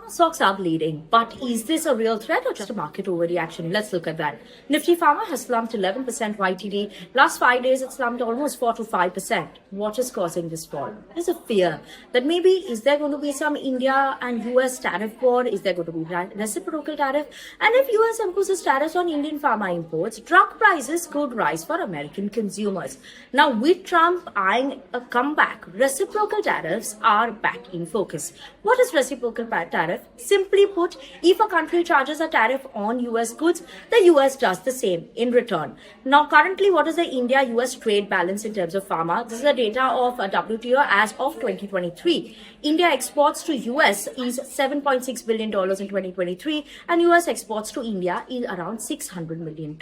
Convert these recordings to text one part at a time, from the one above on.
Stocks are bleeding, but is this a real threat or just a market overreaction? Let's look at that. Nifty Pharma has slumped 11% YTD. Last 5 days, it slumped almost 4 to 5%. What is causing this fall? There's a fear that maybe is there going to be some India and US tariff war? Is there going to be reciprocal tariff? And if US imposes tariffs on Indian pharma imports, drug prices could rise for American consumers. Now, with Trump eyeing a comeback, reciprocal tariffs are back in focus. What is reciprocal tariff? Simply put, if a country charges a tariff on US goods, the US does the same in return. Now, currently, what is the India-US trade balance in terms of pharma? This is the data of WTO as of 2023. India exports to US is $7.6 billion in 2023, and US exports to India is around $600 million.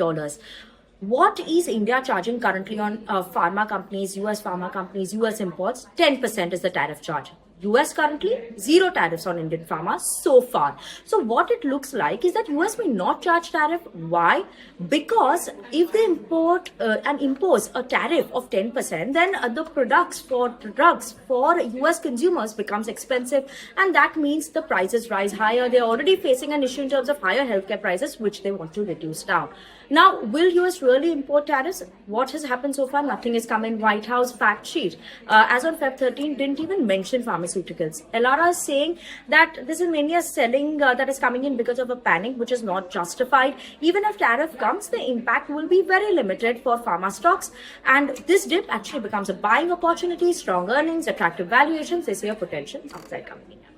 What is India charging currently on pharma companies, US pharma companies, US imports? 10% is the tariff charge. US currently, zero tariffs on Indian pharma so far. So what it looks like is that US may not charge tariff. Why? Because if they import and impose a tariff of 10%, then the products for drugs for US consumers becomes expensive, and that means the prices rise higher. They're already facing an issue in terms of higher healthcare prices, which they want to reduce down. Now, will US really import tariffs? What has happened so far? Nothing has come in. White House fact sheet. As on Feb 13, didn't even mention pharmaceuticals. Elara is saying that this is mainly a selling that is coming in because of a panic, which is not justified. Even if tariff comes, the impact will be very limited for pharma stocks. And this dip actually becomes a buying opportunity, strong earnings, attractive valuations. They see a potential upside coming in.